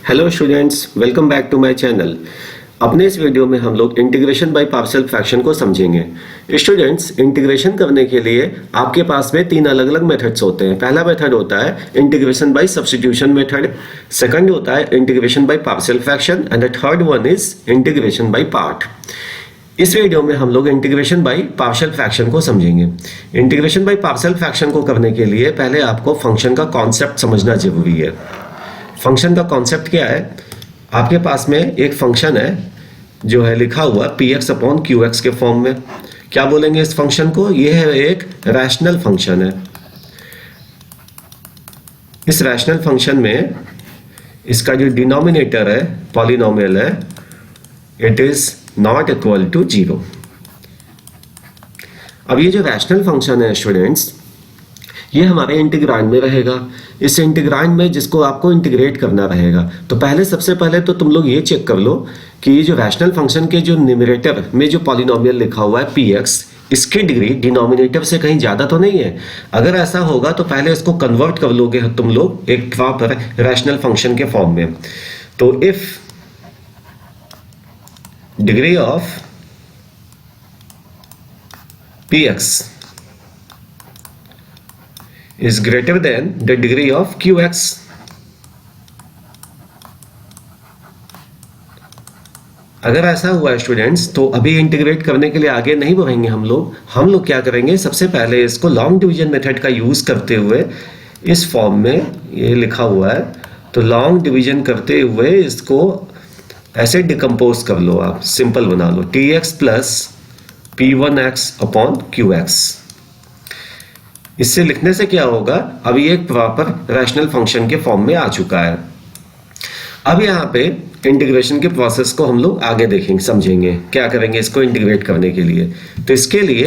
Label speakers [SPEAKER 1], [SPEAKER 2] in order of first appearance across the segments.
[SPEAKER 1] Hello students, welcome back to my channel. अपने इस video में हम लोग इंटीग्रेशन बाय पार्शियल फ्रैक्शन को समझेंगे। स्टूडेंट्स, इंटीग्रेशन करने के लिए आपके पास में तीन अलग अलग मेथड्स होते हैं। पहला मेथड होता है integration by substitution method, second होता है integration by partial fraction and the third one is integration by part. इस वीडियो में हम लोग इंटीग्रेशन बाय पार्शियल फ्रैक्शन को समझेंगे। इंटीग्रेशन बाय पार्शियल फ्रैक्शन को करने के लिए पहले आपको फंक्शन का कॉन्सेप्ट समझना जरूरी है। फंक्शन का कॉन्सेप्ट क्या है? आपके पास में एक फंक्शन है जो है लिखा हुआ px अपॉन qx के फॉर्म में। क्या बोलेंगे इस फंक्शन को? यह है एक रैशनल फंक्शन है। इस रैशनल फंक्शन में इसका जो डिनोमिनेटर है पॉलिनोमियल है, it is not equal to 0। अब ये जो रैशनल फंक्शन है स्टूडेंट्स, ये हमारे इंटीग्रांड में रहेगा। इस इंटीग्रांड में जिसको आपको इंटीग्रेट करना रहेगा, तो सबसे पहले तो तुम लोग ये चेक कर लो कि ये जो रैशनल फंक्शन के जो न्यूमरेटर में जो पॉलिनोमियल लिखा हुआ है px, इसकी डिग्री डिनोमिनेटर से कहीं ज्यादा तो नहीं है। अगर ऐसा होगा तो पहले इसको कन्वर्ट कर लोगे तुम लोग एक प्रॉपर रैशनल फंक्शन के फॉर्म में। तो if degree of px is greater than the degree of qx, अगर ऐसा हुआ स्टूडेंट्स तो अभी इंटीग्रेट करने के लिए आगे नहीं बढ़ेंगे हम लोग क्या करेंगे, सबसे पहले इसको लॉन्ग डिवीजन मेथड का यूज करते हुए इस फॉर्म में ये लिखा हुआ है, तो लॉन्ग डिवीजन करते हुए इसको ऐसे डिकम्पोज कर लो, आप सिंपल बना लो tx plus p1x upon qx। इससे लिखने से क्या होगा, अब ये एक प्रॉपर रैशनल फंक्शन के फॉर्म में आ चुका है। अब यहाँ पे इंटीग्रेशन के प्रोसेस को हम लोग आगे देखेंगे, समझेंगे क्या करेंगे इसको इंटीग्रेट करने के लिए। तो इसके लिए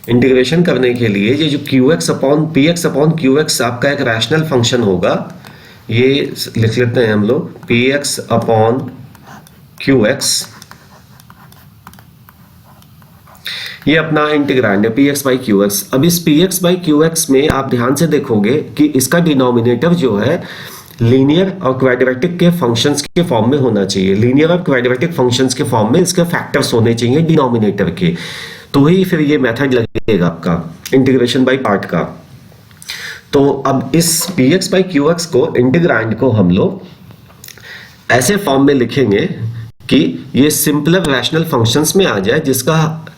[SPEAKER 1] इंटीग्रेशन करने के लिए ये जो px अपॉन qx आपका एक रैशनल फंक्शन होगा, ये लिख लेते हैं हम लोग px अपॉन qx। ये अपना इंटीग्रांड है px बाई qx। अब इस px बाई qx में आप ध्यान से देखोगे कि इसका डिनोमिनेटर जो है लीनियर और क्वाड्रेटिक के फंक्शंस के फॉर्म में होना चाहिए। लीनियर और क्वाड्रेटिक फंक्शंस के फॉर्म में इसके फैक्टर्स होने चाहिए डिनोमिनेटर के, तो ही फिर ये मेथड लगेगा आपका इंटीग्रेशन बाई पार्ट का। तो अब इस px बाई qx को इंटीग्रांड को हम लोग ऐसे फॉर्म में लिखेंगे कि ये सिंपलर रैशनल फंक्शंस में आ जाए, जिसका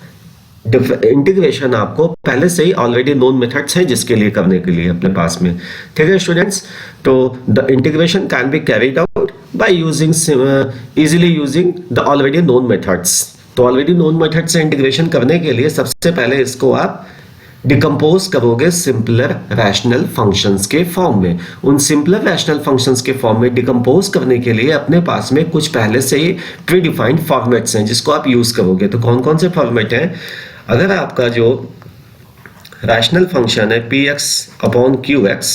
[SPEAKER 1] इंटीग्रेशन आपको पहले से ही ऑलरेडी नोन मेथड्स हैं जिसके लिए करने के लिए अपने पास में। ठीक है स्टूडेंट्स, तो the integration can be carried out by using easily using the already known methods. तो ऑलरेडी नोन मेथड से इंटीग्रेशन करने के लिए सबसे पहले इसको आप डिकम्पोज करोगे सिंपलर रैशनल फंक्शंस के फॉर्म में। उन सिंपलर रैशनल फंक्शंस के फॉर्म में डिकम्पोज करने के लिए अपने पास में कुछ पहले से ही प्री डिफाइंड फॉर्मेट्स हैं जिसको आप यूज करोगे। तो कौन कौन से फॉर्मेट हैं? अगर आपका जो रैशनल फंक्शन है px अपॉन qx,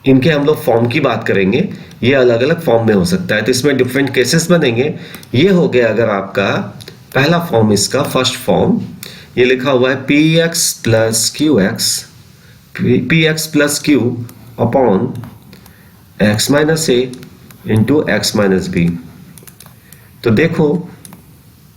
[SPEAKER 1] इनके हम लोग फॉर्म की बात करेंगे, ये अलग अलग फॉर्म में हो सकता है, तो इसमें डिफरेंट केसेस बनेंगे। ये हो गया अगर आपका पहला फॉर्म, इसका फर्स्ट फॉर्म ये लिखा हुआ है px plus q upon x minus a into x minus b। तो देखो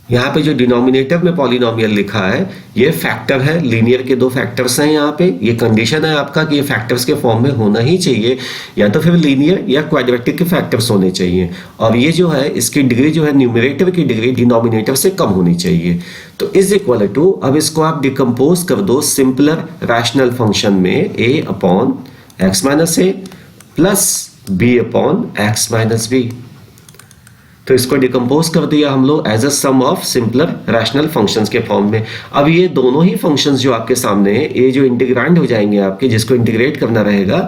[SPEAKER 1] यहाँ पे जो डिनोमिनेटर में पॉलिनोमियल लिखा है ये फैक्टर है, लीनियर के दो फैक्टर्स हैं यहाँ पे। ये कंडीशन है आपका कि ये फैक्टर्स के फॉर्म में होना ही चाहिए, या तो फिर लीनियर या क्वाड्रेटिक के फैक्टर्स होने चाहिए। और ये जो है इसकी डिग्री जो है न्यूमरेटर की डिग्री डिनोमिनेटर से कम होनी चाहिए। तो इज इक्वल टू, अब इसको आप डिकम्पोज कर दो सिंपलर रैशनल फंक्शन में a upon x minus A plus b upon x minus b. तो इसको डिकम्पोज कर दिया हम लोग as a sum of simpler rational functions के फॉर्म में। अब ये दोनों ही फंक्शंस जो आपके सामने है, ये जो इंटीग्रांड हो जाएंगे आपके, जिसको इंटीग्रेट करना रहेगा,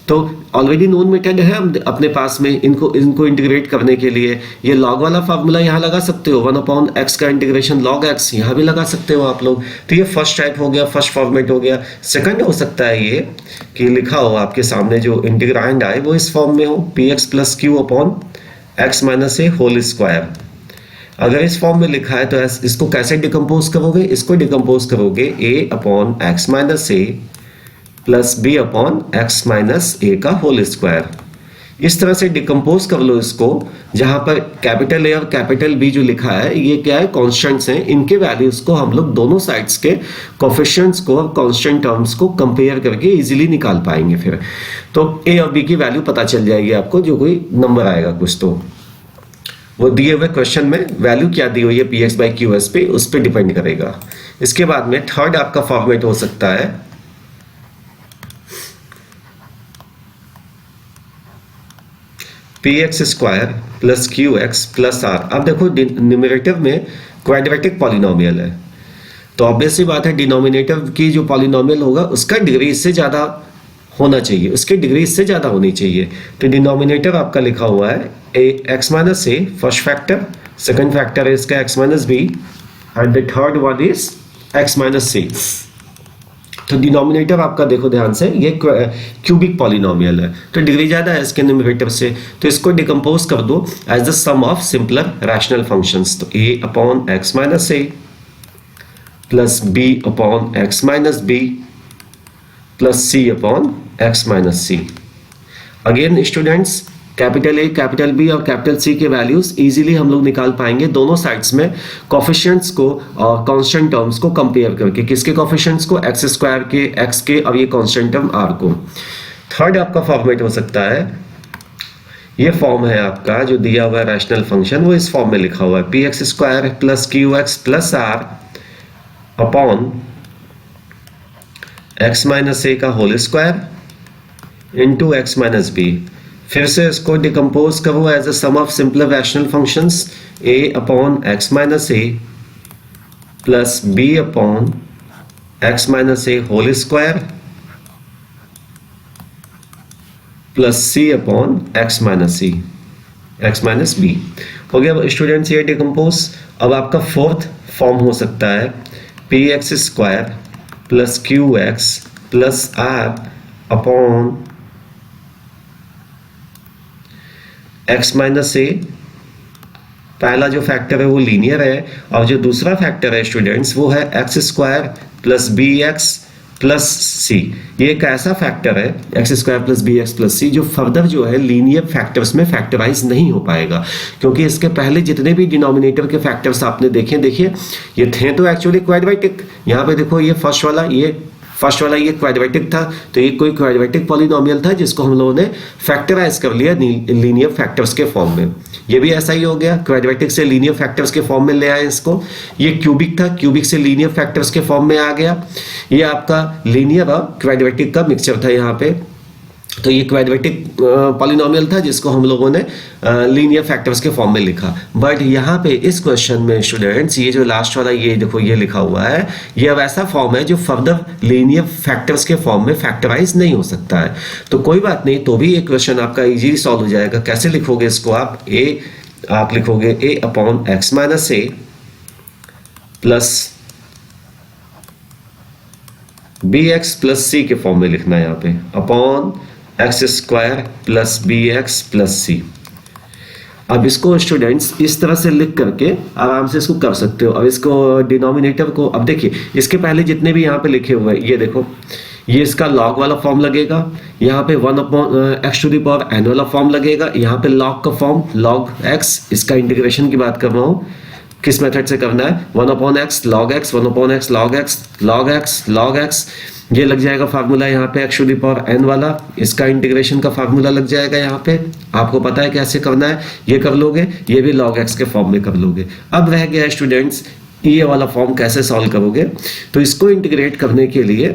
[SPEAKER 1] तो ऑलरेडी नोन मेथड है अपने पास में। इनको इंटीग्रेट करने के लिए ये लॉग वाला फार्मूला यहाँ लगा सकते हो, 1 अपॉन एक्स का इंटीग्रेशन लॉग एक्स यहाँ भी लगा सकते हो आप लोग। तो ये फर्स्ट टाइप हो गया, फर्स्ट फॉर्मेट हो गया। सेकंड हो सकता है ये कि लिखा हो आपके सामने जो इंटीग्रांड आए वो इस फॉर्म में हो px plus q upon x minus A whole square. अगर इस फॉर्म में लिखा है तो इसको कैसे डिकम्पोज करोगे? इसको डिकम्पोज करोगे a upon x minus A plus b upon x minus A का होल स्क्वायर। इस तरह से डिकम्पोज कर लो इसको, जहां पर कैपिटल ए और कैपिटल बी जो लिखा है ये क्या है, कॉन्स्टेंट्स हैं, इनके वैल्यूज को हम लोग दोनों साइड्स के कोफिशिएंट्स को और कांस्टेंट टर्म्स को कंपेयर करके इजीली निकाल पाएंगे। फिर तो ए और बी की वैल्यू पता चल जाएगी आपको, जो कोई नंबर आएगा कुछ तो वो दिए हुए क्वेश्चन में वैल्यू क्या दी हुई है P x by Q S पे, उस पर डिपेंड करेगा। इसके बाद में थर्ड आपका फॉर्मेट हो सकता है P x square plus Q x plus r. अब देखो न्यूमरेटर में क्वाड्रेटिक पॉलिनोमियल है, तो ऑब्वियसली बात है डिनोमिनेटर की जो पॉलिनोमियल होगा उसका डिग्री इससे ज्यादा होना चाहिए, उसकी डिग्री इससे ज्यादा होनी चाहिए। तो डिनोमिनेटर आपका लिखा हुआ है A X minus A first factor, second factor है इसका X minus B and the third one is X minus C. तो डिनोमिनेटर आपका देखो ध्यान से ये क्यूबिक पॉलिनोमियल है, तो डिग्री ज्यादा है इसके न्यूमरेटर से, तो इसको डिकम्पोज कर दो as the sum of simpler rational functions. तो A upon x minus A plus B upon x minus B plus C upon x minus C. Again students capital A capital B और capital C के values easily हम लोग निकाल पाएंगे दोनों sides में coefficients को और कांस्टेंट टर्म्स को कंपेयर करके। किसके कोफिशिएंट्स को, एक्स स्क्वायर के, एक्स के और ये कांस्टेंट टर्म आर को। थर्ड आपका फॉर्मेट हो सकता है, ये फॉर्म है आपका जो दिया हुआ है रैशनल फंक्शन, वो इस फॉर्म में लिखा हुआ है P x square plus Q x plus R upon x minus A का whole square into X minus B. फिर से इसको डिकम्पोज करो as a sum of simpler rational functions, A upon x minus A plus B upon x minus A whole square plus C upon x minus C X minus B. हो गया students ये decompose. अब आपका fourth form हो सकता है P x square plus Q x plus R upon x minus A. पहला जो फैक्टर है वो लीनियर है और जो दूसरा फैक्टर है स्टूडेंट्स वो है X square plus B X plus C. ये एक ऐसा फैक्टर है X square plus B X plus C जो फर्दर जो है लीनियर फैक्टर्स में फैक्टराइज नहीं हो पाएगा, क्योंकि इसके पहले जितने भी डिनोमिनेटर के फैक्टर्स आपने देखे, देखिए ये थे तो एक्चुअली क्वाड्रेटिक। यहाँ पे देखो ये फर्स्ट वाला ये क्वाड्रेटिक था, तो ये कोई क्वाड्रेटिक पॉलिनोमियल था जिसको हम लोगों ने फैक्टराइज कर लिया लीनियर फैक्टर्स के फॉर्म में। ये भी ऐसा ही हो गया, क्वाड्रेटिक से लीनियर फैक्टर्स के फॉर्म में ले आए इसको। ये क्यूबिक था, क्यूबिक से लीनियर फैक्टर्स के फॉर्म में आ गया। ये आपका लीनियर और क्वाड्रेटिक का मिक्सचर था यहाँ पे, तो ये क्वाड्रेटिक पॉलिनोमियल था जिसको हम लोगों ने लीनियर फैक्टर्स के फॉर्म में लिखा। बट यहाँ पे इस क्वेश्चन में स्टूडेंट्स ये जो लास्ट वाला ये देखो ये लिखा हुआ है, ये वैसा फॉर्म है जो फर्दर लीनियर फैक्टर्स के फॉर्म में फैक्टराइज नहीं हो सकता है। तो कोई बात नहीं, तो भी ये क्वेश्चन आपका इजीली सॉल्व हो जाएगा। कैसे लिखोगे इसको आप लिखोगे A upon x minus A plus B X plus C के फॉर्म में लिखना है यहाँ पे, upon X square plus B X plus C. अब इसको स्टूडेंट्स इस तरह से लिख करके आराम से इसको कर सकते हो। अब इसको डिनोमिनेटर को, अब देखिए इसके पहले जितने भी यहाँ पे लिखे हुए हैं, ये देखो ये इसका लॉग वाला फॉर्म लगेगा, यहाँ पे 1 upon x to the power n वाला फॉर्म लगेगा, यहाँ पे लॉग का फॉर्म लॉग एक्स, इसका इंटीग्रेशन की बात कर रहा हूँ, किस मेथड से करना है 1 upon x log x, 1 upon x log x log x log x, ये लग जाएगा फार्मूला यहाँ पे x to the power n वाला, इसका इंटीग्रेशन का फार्मूला लग जाएगा यहाँ पे। आपको पता है कैसे करना है, ये कर लोगे, ये भी लॉग एक्स के फॉर्म में कर लोगे। अब रह गया स्टूडेंट्स ये वाला फॉर्म कैसे सॉल्व करोगे, तो इसको इंटीग्रेट करने के लिए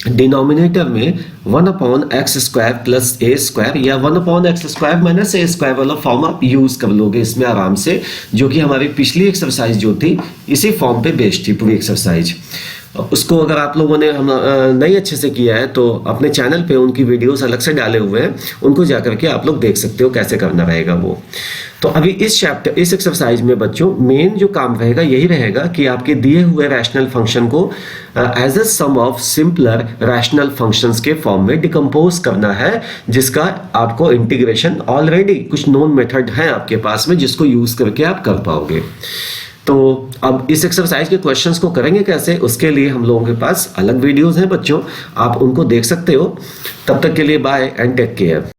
[SPEAKER 1] डिनोमिनेटर में 1 अपॉन एक्स स्क्वायर प्लस ए स्क्वायर या 1 अपॉन एक्स स्क्वायर माइनस ए स्क्वायर वाला फॉर्म आप यूज कर लोगे इसमें आराम से, जो कि हमारी पिछली एक्सरसाइज जो थी इसी फॉर्म पे बेस्ड थी पूरी एक्सरसाइज। उसको अगर आप लोगों ने नहीं अच्छे से किया है तो अपने चैनल पे उनकी वीडियोस अलग से डाले हुए हैं, उनको जाकर के आप लोग देख सकते हो कैसे करना रहेगा वो। तो अभी इस एक्सरसाइज में बच्चों मेन जो काम रहेगा यही रहेगा कि आपके दिए हुए रैशनल फंक्शन को as a sum of simpler rational functions के फॉर्म में डिकम्पोज करना है, जिसका आपको इंटीग्रेशन ऑलरेडी कुछ नोन मेथड है आपके पास में जिसको यूज करके आप कर पाओगे। तो अब इस एक्सरसाइज के क्वेश्चंस को करेंगे कैसे, उसके लिए हम लोगों के पास अलग वीडियोस हैं बच्चों, आप उनको देख सकते हो। तब तक के लिए बाय एंड टेक केयर।